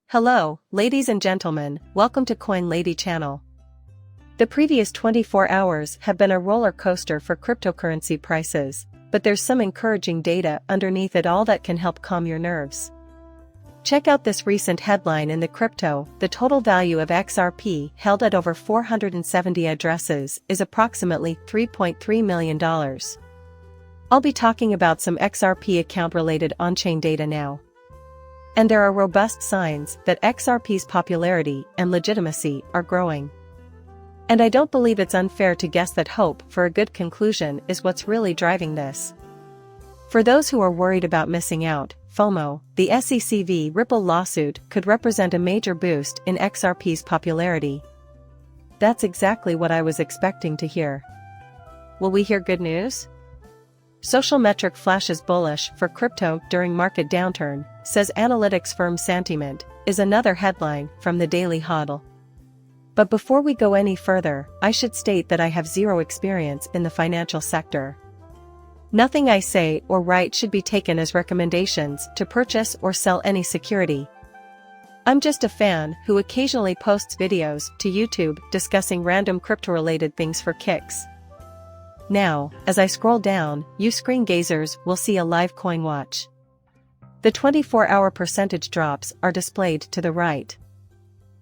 Hello, ladies and gentlemen, welcome to Coin Lady channel. The previous 24 hours have been a roller coaster for cryptocurrency prices, but there's some encouraging data underneath it all that can help calm your nerves. Check out this recent headline in the crypto: the total value of XRP held at over 470 addresses is approximately $3.3 million. I'll be talking about some XRP account-related on-chain data now. And there are robust signs that XRP's popularity and legitimacy are growing. And I don't believe it's unfair to guess that hope for a good conclusion is what's really driving this. For those who are worried about missing out, FOMO, the SEC v. Ripple lawsuit could represent a major boost in XRP's popularity. That's exactly what I was expecting to hear. Will we hear good news? Social metric flashes bullish for crypto during market downturn, says analytics firm Sentiment, is another headline from the Daily Hodl. But before we go any further, I should state that I have zero experience in the financial sector. Nothing I say or write should be taken as recommendations to purchase or sell any security. I'm just a fan who occasionally posts videos to YouTube discussing random crypto-related things for kicks. Now, as I scroll down, you screen gazers will see a live coin watch. The 24-hour percentage drops are displayed to the right.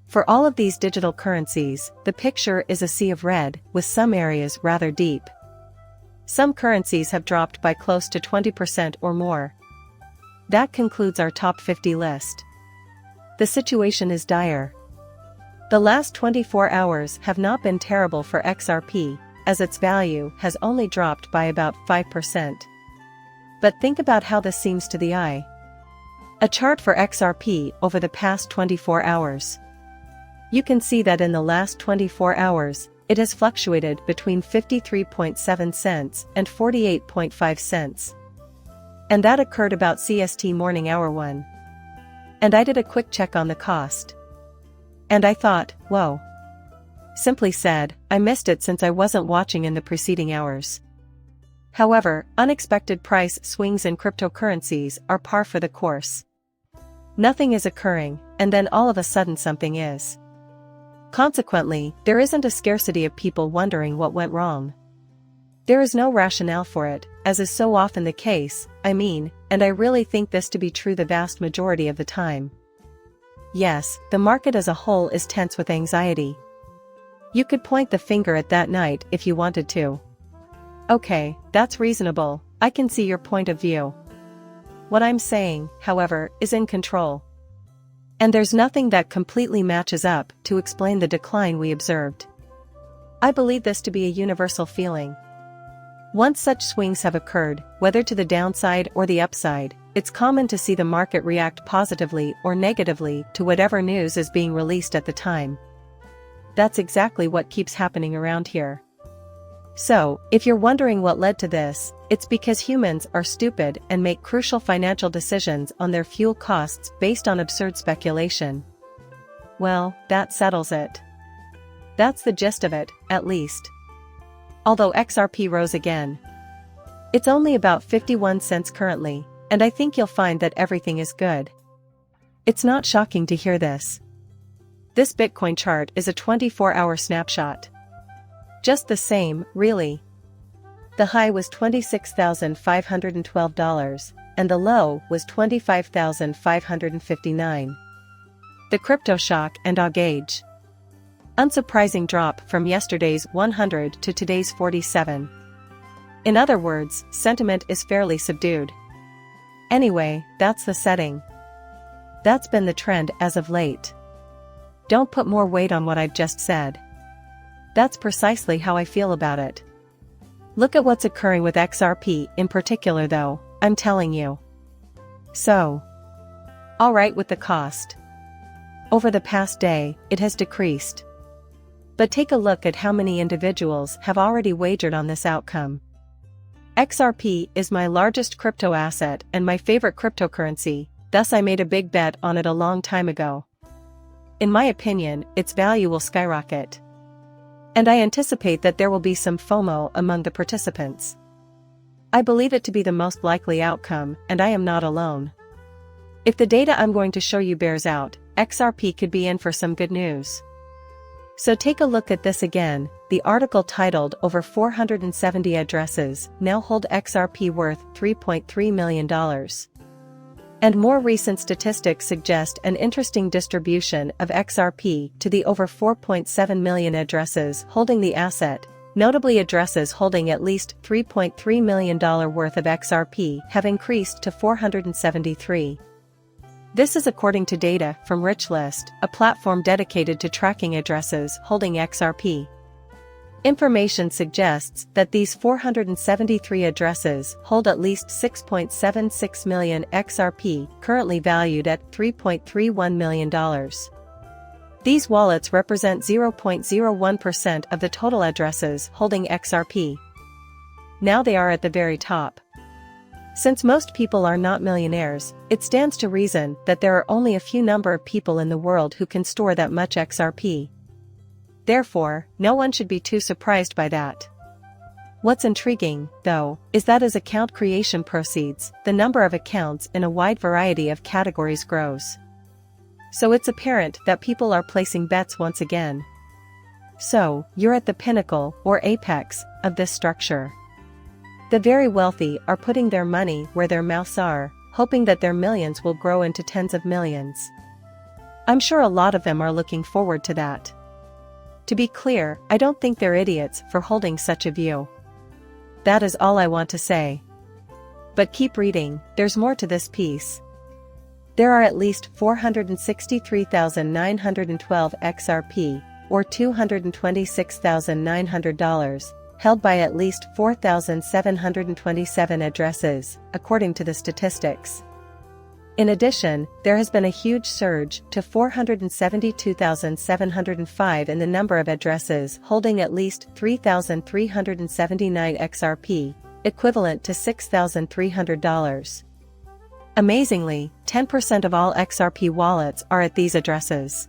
For all of these digital currencies, the picture is a sea of red, with some areas rather deep. Some currencies have dropped by close to 20% or more. That concludes our top 50 list. The situation is dire. The last 24 hours have not been terrible for XRP, as its value has only dropped by about 5%. But think about how this seems to the eye. A chart for XRP over the past 24 hours. You can see that in the last 24 hours, it has fluctuated between 53.7 cents and 48.5 cents. And that occurred about CST morning hour 1. And I did a quick check on the cost. And I thought, whoa. Simply said, I missed it since I wasn't watching in the preceding hours. However, unexpected price swings in cryptocurrencies are par for the course. Nothing is occurring, and then all of a sudden something is. Consequently, there isn't a scarcity of people wondering what went wrong. There is no rationale for it, as is so often the case, and I really think this to be true the vast majority of the time. Yes, the market as a whole is tense with anxiety. You could point the finger at that night if you wanted to. Okay, that's reasonable, I can see your point of view. What I'm saying, however, is in control. And there's nothing that completely matches up to explain the decline we observed. I believe this to be a universal feeling. Once such swings have occurred, whether to the downside or the upside, it's common to see the market react positively or negatively to whatever news is being released at the time. That's exactly what keeps happening around here. So, if you're wondering what led to this, it's because humans are stupid and make crucial financial decisions on their fuel costs based on absurd speculation. Well, that settles it. That's the gist of it, at least. Although XRP rose again. It's only about 51 cents currently, and I think you'll find that everything is good. It's not shocking to hear this. This Bitcoin chart is a 24-hour snapshot. Just the same, really. The high was $26,512, and the low was $25,559. The crypto shock and awe gauge. Unsurprising drop from yesterday's 100 to today's 47. In other words, sentiment is fairly subdued. Anyway, that's the setting. That's been the trend as of late. Don't put more weight on what I've just said. That's precisely how I feel about it. Look at what's occurring with XRP in particular though, I'm telling you. So. Alright with the cost. Over the past day, it has decreased. But take a look at how many individuals have already wagered on this outcome. XRP is my largest crypto asset and my favorite cryptocurrency, thus I made a big bet on it a long time ago. In my opinion, its value will skyrocket. And I anticipate that there will be some FOMO among the participants. I believe it to be the most likely outcome, and I am not alone. If the data I'm going to show you bears out, XRP could be in for some good news. So take a look at this again. The article titled "Over 470 addresses now hold XRP worth $3.3 million." And more recent statistics suggest an interesting distribution of XRP to the over 4.7 million addresses holding the asset. Notably, addresses holding at least $3.3 million worth of XRP have increased to 473. This is according to data from RichList, a platform dedicated to tracking addresses holding XRP. Information suggests that these 473 addresses hold at least 6.76 million XRP, currently valued at $3.31 million. These wallets represent 0.01% of the total addresses holding XRP. Now they are at the very top. Since most people are not millionaires, it stands to reason that there are only a few number of people in the world who can store that much XRP. Therefore, no one should be too surprised by that. What's intriguing, though, is that as account creation proceeds, the number of accounts in a wide variety of categories grows. So it's apparent that people are placing bets once again. So, you're at the pinnacle, or apex, of this structure. The very wealthy are putting their money where their mouths are, hoping that their millions will grow into tens of millions. I'm sure a lot of them are looking forward to that. To be clear, I don't think they're idiots for holding such a view. That is all I want to say. But keep reading, there's more to this piece. There are at least 463,912 XRP, or $226,900, held by at least 4,727 addresses, according to the statistics. In addition, there has been a huge surge to 472,705 in the number of addresses holding at least 3,379 XRP, equivalent to $6,300. Amazingly, 10% of all XRP wallets are at these addresses.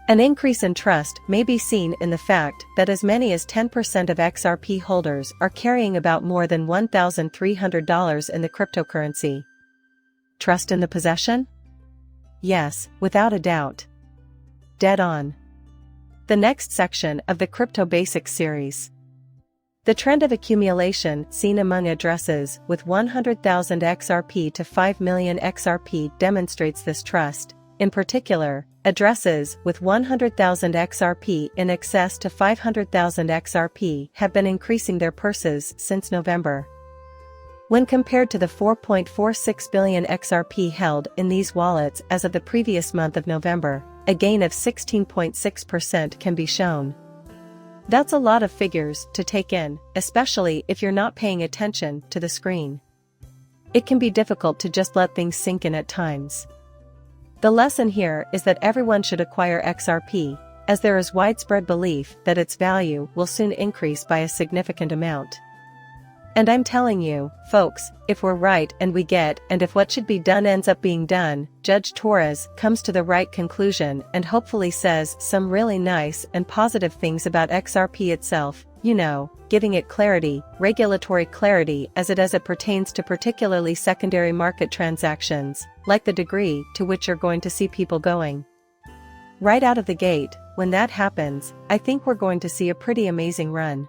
An increase in trust may be seen in the fact that as many as 10% of XRP holders are carrying about more than $1,300 in the cryptocurrency. Trust in the possession? Yes, without a doubt. Dead on. The next section of the Crypto Basics series. The trend of accumulation seen among addresses with 100,000 XRP to 5 million XRP demonstrates this trust. In particular, addresses with 100,000 XRP in excess to 500,000 XRP have been increasing their purses since November. When compared to the 4.46 billion XRP held in these wallets as of the previous month of November, a gain of 16.6% can be shown. That's a lot of figures to take in, especially if you're not paying attention to the screen. It can be difficult to just let things sink in at times. The lesson here is that everyone should acquire XRP, as there is widespread belief that its value will soon increase by a significant amount. And I'm telling you, folks, if we're right and if what should be done ends up being done, Judge Torres comes to the right conclusion and hopefully says some really nice and positive things about XRP itself, giving it clarity, regulatory clarity as it pertains to particularly secondary market transactions, like the degree to which you're going to see people going. Right out of the gate, when that happens, I think we're going to see a pretty amazing run.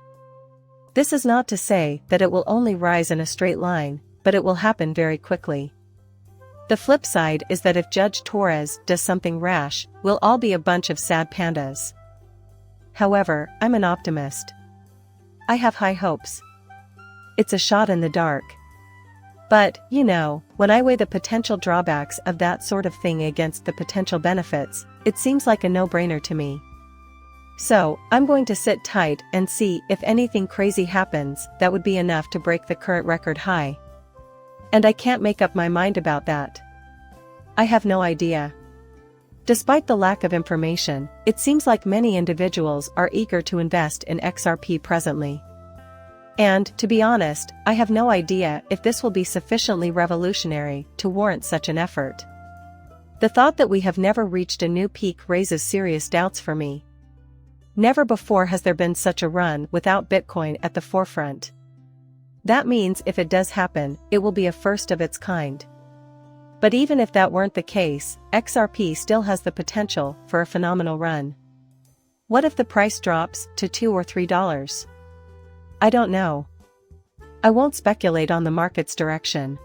This is not to say that it will only rise in a straight line, but it will happen very quickly. The flip side is that if Judge Torres does something rash, we'll all be a bunch of sad pandas. However, I'm an optimist. I have high hopes. It's a shot in the dark. But, when I weigh the potential drawbacks of that sort of thing against the potential benefits, it seems like a no-brainer to me. So, I'm going to sit tight and see if anything crazy happens that would be enough to break the current record high. And I can't make up my mind about that. I have no idea. Despite the lack of information, it seems like many individuals are eager to invest in XRP presently. And, to be honest, I have no idea if this will be sufficiently revolutionary to warrant such an effort. The thought that we have never reached a new peak raises serious doubts for me. Never before has there been such a run without Bitcoin at the forefront. That means if it does happen, it will be a first of its kind. But even if that weren't the case, XRP still has the potential for a phenomenal run. What if the price drops to $2 or $3? I don't know. I won't speculate on the market's direction.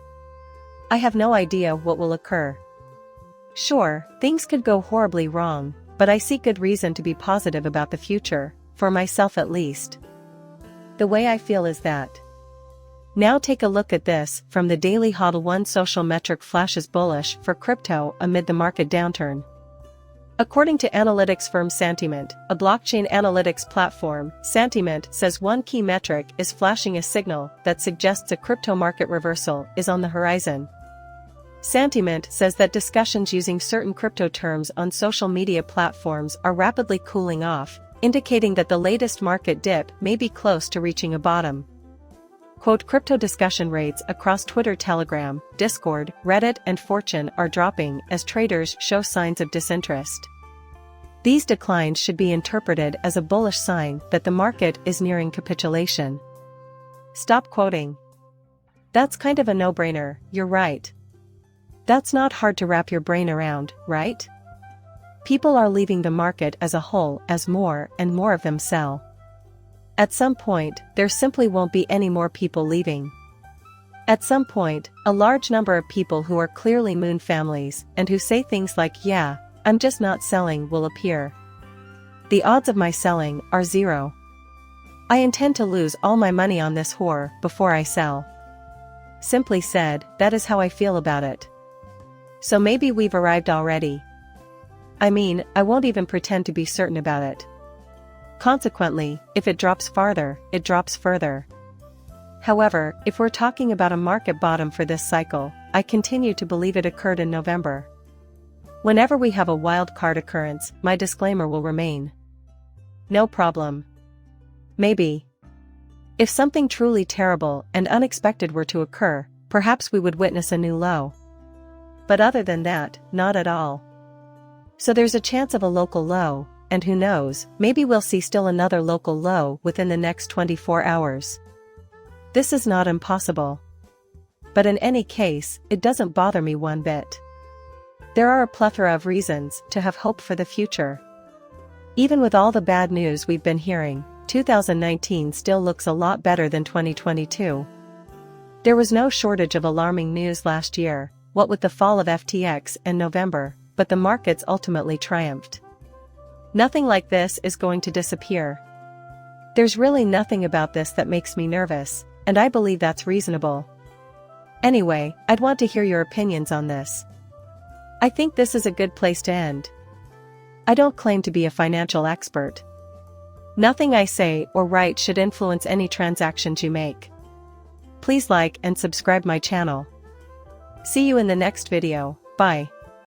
I have no idea what will occur. Sure, things could go horribly wrong, but I see good reason to be positive about the future, for myself at least. The way I feel is that. Now take a look at this from the daily HODL. One social metric flashes bullish for crypto amid the market downturn. According to analytics firm Santiment, a blockchain analytics platform, Santiment says one key metric is flashing a signal that suggests a crypto market reversal is on the horizon. Santiment says that discussions using certain crypto terms on social media platforms are rapidly cooling off, indicating that the latest market dip may be close to reaching a bottom. Quote, crypto discussion rates across Twitter, Telegram, Discord, Reddit and Fortune are dropping as traders show signs of disinterest. These declines should be interpreted as a bullish sign that the market is nearing capitulation. Stop quoting. That's kind of a no-brainer, you're right. That's not hard to wrap your brain around, right? People are leaving the market as a whole as more and more of them sell. At some point, there simply won't be any more people leaving. At some point, a large number of people who are clearly moon families and who say things like, yeah, I'm just not selling will appear. The odds of my selling are 0. I intend to lose all my money on this whore before I sell. Simply said, that is how I feel about it. So maybe we've arrived already. I mean, I won't even pretend to be certain about it. Consequently, if it drops farther, it drops further. However, if we're talking about a market bottom for this cycle, I continue to believe it occurred in November. Whenever we have a wild card occurrence, my disclaimer will remain. No problem. Maybe. If something truly terrible and unexpected were to occur, perhaps we would witness a new low. But other than that, not at all. So there's a chance of a local low, and who knows, maybe we'll see still another local low within the next 24 hours. This is not impossible. But in any case, it doesn't bother me one bit. There are a plethora of reasons to have hope for the future. Even with all the bad news we've been hearing, 2019 still looks a lot better than 2022. There was no shortage of alarming news last year, what with the fall of FTX in November, but the markets ultimately triumphed. Nothing like this is going to disappear. There's really nothing about this that makes me nervous, and I believe that's reasonable. Anyway, I'd want to hear your opinions on this. I think this is a good place to end. I don't claim to be a financial expert. Nothing I say or write should influence any transactions you make. Please like and subscribe my channel. See you in the next video, bye.